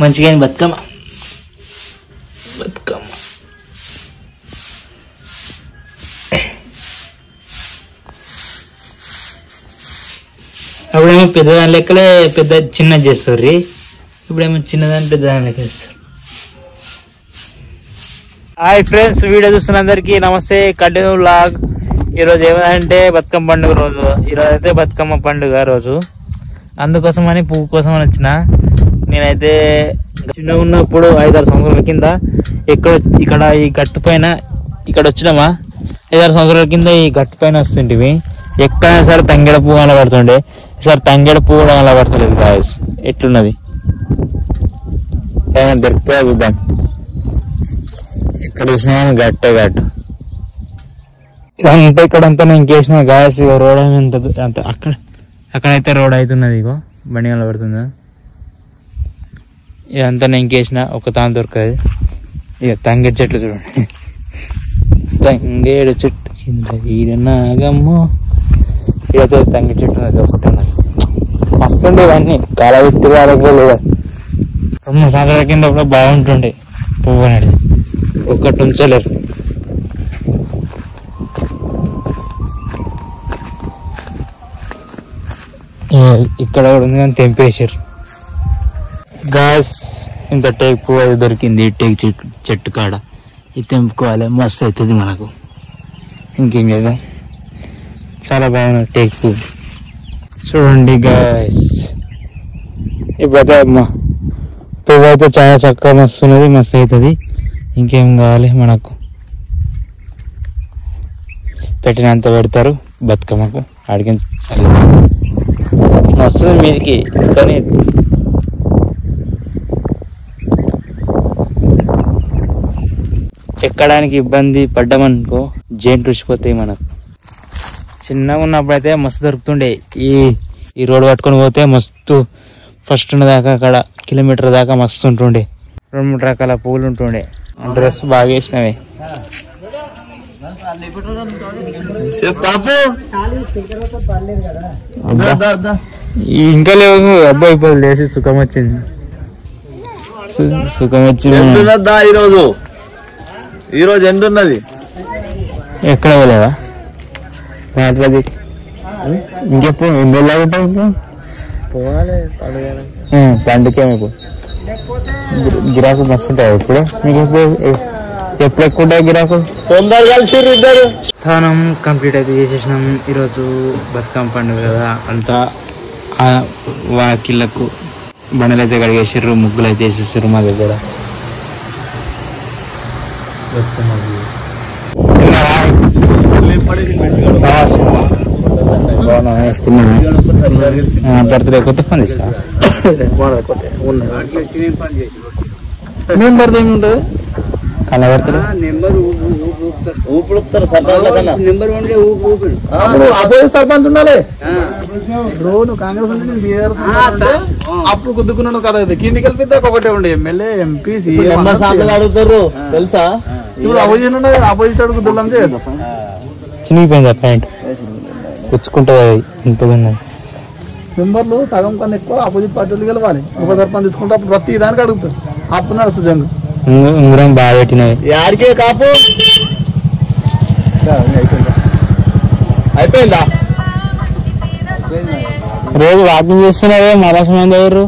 మంచిగా బతుకమ్మ బతుకమ్మ అప్పుడేమో పెద్దదాని లెక్కలే పెద్ద చిన్న చేస్తారు, ఇప్పుడేమో చిన్నదాని పెద్దదాని లెక్క చేస్తారు. హాయ్ ఫ్రెండ్స్, వీడియో చూస్తున్న అందరికీ నమస్తే. Continue vlog. ఈరోజు ఏమంటే బతుకమ్మ పండుగ రోజు. ఈరోజు అయితే బతుకమ్మ పండుగ రోజు, అందుకోసమని పువ్వు కోసం అని వచ్చిన. నేనైతే చిన్నగా ఉన్నప్పుడు 5-6 సంవత్సరాల కింద ఇక్కడ ఈ గట్టు పైన ఇక్కడ వచ్చినామా, 5-6 సంవత్సరాల కింద ఈ గట్టు పైన వస్తుంటివి. ఎక్కడైనా సరే తంగేడ పువ్వు కనబడుతుండే. ఈసారి తంగేడ పువ్వు కూడా కనబడతలేదు గాయస్. ఎట్లున్నది దొరికితే చూద్దాం. ఎక్కడ చూసినా గట్టే గట్టు ఇదంతా. ఇక్కడంతా నేను ఇంకేసిన గాయస్. రోడ్ అంత అక్కడైతే రోడ్ అవుతున్నది. ఇగో బండి కనబడుతుందా? ఇదంతా నేను ఇంకేసిన ఒక తాను దొరకదు. ఇక తంగేడు చెట్లు చూడండి. తంగేడు చెట్టు కింద ఈడనాగమ్మో. ఇదైతే తంగేడు చెట్టు ఉన్నది ఒకటి ఉన్నది. మస్తుండే ఇవన్నీ కాలవిట్టి వాళ్ళకి లేదా 2-3 సంవత్సరాల కింద కూడా బాగుంటుండే పువ్వు అనేది. ఒక్కటి ఉంచలేరు. ఇక్కడ కూడా ఉంది కానీ తెంపేసారు గాస్. ఇంత టేక్ పువ్వు అది దొరికింది టేక్ చెట్టు కాడ. ఇది తెంపుకోవాలి, మస్తు అవుతుంది మనకు. ఇంకేం చేద్దాం, చాలా బాగుంది టేక్ పువ్వు చూడండి గాయస్. ఇప్పుడైతే పువ్వు అయితే చాలా చక్కగా మస్తున్నది, మస్తు అవుతుంది. ఇంకేం కావాలి మనకు? పెట్టినంత పెడతారు బతుకమ్మకు. అడిగిన వస్తుంది మీదికి, కానీ ఎక్కడానికి ఇబ్బంది పడ్డామనుకో జైంట్ రుచిపోతాయి మనకు. చిన్నగా ఉన్నప్పుడు అయితే మస్తు దొరుకుతుండే. ఈ రోడ్ పట్టుకొని పోతే మస్తు ఫస్ట్ ఉన్న దాకా అక్కడ కిలోమీటర్ దాకా మస్తు ఉంటుండే. 2-3 రకాల పువ్వులు ఉంటుండే. డ్రెస్ బాగా వేసినవి. ఇంకా లేవు అబ్బాయి. ఇప్పుడు లేచి సుఖం వచ్చింది. సుఖం వచ్చింది. ఈరోజు ఎండు ఉన్నది. ఎక్కడ పోలేదా? ఇంకెప్పుడు ఎండలా ఉంటాయి. ఇంకా పోవాలి పండుగ మీకు గిరాకు మస్తు ఉంటాయి. ఇప్పుడు మీకు ఎప్పుడు ఎక్కువ ఉంటాయి గిరాకు? తొందరగా ఇద్దరు. స్థానం కంప్లీట్ అయితే చేసేసినాం. ఈరోజు బతుకమ్మ పండుగ కదా, అంతా వాకిళ్ళకు బండలు అయితే కడిగేసారు, ముగ్గులు అయితే వేసేసారు. మా దగ్గర బర్త్డే కొత్త ఫోన్ ఇస్తా. మేము బర్త్డే ఏముంటుంది కన్నా బర్త్డే సర్పంచ్ ఉండాలి. కాంగ్రెస్ అప్పుడు గుద్దుకున్నాను కదా. కిందికి వెళ్ళితే ఒకటే ఉండే ఎమ్మెల్యే, ఎంపీ, సీఎం అడుగుతారు తెలుసా? ఇప్పుడు అపోజిషన్ ఉన్నది. అపోజిషన్ అడుగుతున్నాం చేయొచ్చు. చినిగిపోయింది ప్యాంట్, పుచ్చుకుంటుంది. ఇంతకున్నది మెంబర్లు సగం కన్నా ఎక్కువ ఆపోజిట్ పార్టీలు గెలవాలి. ఉప సర్పంచ్ తీసుకుంటే అప్పుడు ప్రతి దానికి అడుగుతారు. అప్పుడు నడుస్తుంది జంగు. ఉంగరం బాగా పెట్టినవి. యాడికే కాపు అయిపోయిందా? రోజు వాకింగ్ చేస్తున్నారే మరసం మంది అయ్యారు.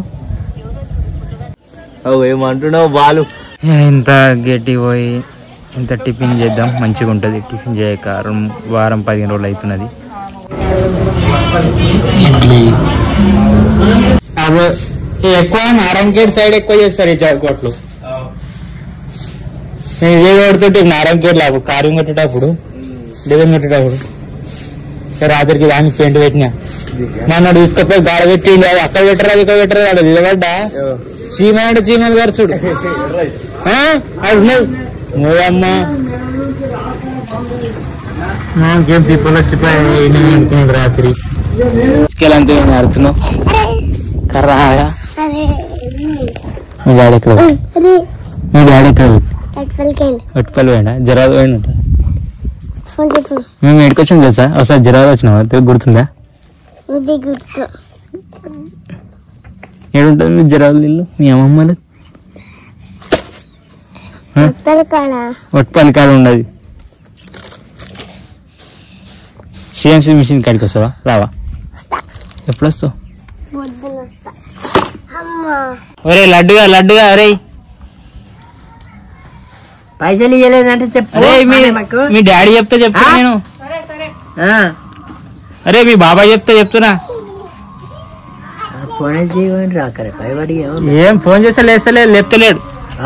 ఏమంటున్నావు బాలు? ఇంత గట్టి పోయి ఇంత టిఫిన్ చేద్దాం, మంచిగా ఉంటుంది. టిఫిన్ చేయక వారం 15 రోజులు అవుతున్నది. ఇడ్లీ ఎక్కువ నారాయణఖేడ్ సైడ్ ఎక్కువ చేస్తారు ఈ చాకోట్లు. ఇదే కొడుతుంటే నారాయణఖేడ్ లో కారం కొట్టేటప్పుడు, డిజైన్ కొట్టేటప్పుడు రాత్రికి దానికి పెయింట్ పెట్టినా. నన్ను తీసుకపోయి గాడ పెట్టింది. అది అక్కడ పెట్టరాదు ఇక్కడ పెట్టరాదు. అక్కడ నిలబడ్డా చీమ అంటే చీమలు గారు చూడు అది ఉన్నది. మూడమ్మ మాకేం పీపుల్ వచ్చిపోయి అనుకున్నాడు రాత్రి. అంతే అడుగుతున్నావు కర్రాగా. మీ డాడీ ఎక్కడ? మీ డాడీ ఎక్కడ? ఒట్టిపల్లి పోయినా జరాదు పోయిన. మేము ఎడుకొచ్చాం తెలుసా? ఒకసారి జరాదు వచ్చినావా? గుర్తుందా? ఏడుంటుంది మీ జరాదు ఇల్లు? మీ అమ్మమ్మలు ఒట్పని కాడ ఉండదు. సిఎన్సీ మిషన్ కాడికి వస్తావా? రావా? ఎప్పుడు వస్తావు? ఒరే లడ్డుగా అరే పైసలు ఇవ్వలేదంటే చెప్పు. మీ డాడీ చెప్తా నేను. అరే మీ బాబాయ్ చెప్తున్నా. ఫోన్ చేయమని రాకరే పైవాడి ఏం ఫోన్ చేస్తే లేపుతలేడు.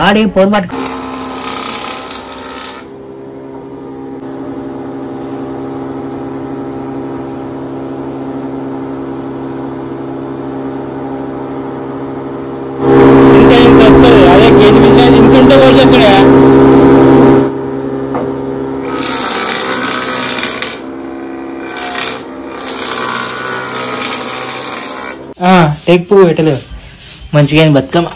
ఆడి ఫోన్ పట్టుకు. ఇంత వస్తుంది. అదే కేజీ మిషన్ ఇంత పోసేస్తున్నా. టేక్ పువ్వు పెట్టలేదు మంచిగా బతుకమ్మ.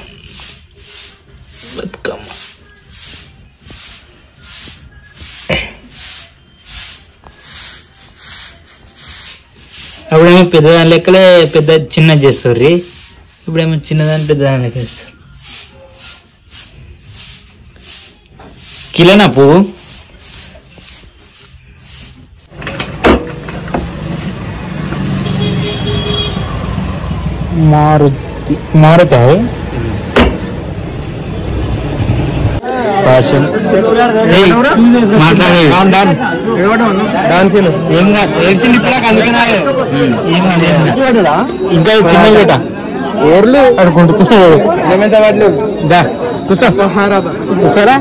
అప్పుడేమో పెద్దదాని లెక్కలే చిన్న చేస్తారు. ఇప్పుడేమో చిన్నదాని పెద్దదాని లెక్క చేస్తారు. కిలోనా పువ్వు? మారుతి మాట్లాడే ఇంకా చిన్న ఓర్లు అడుకుంటున్నాడు. కూర్చోరా.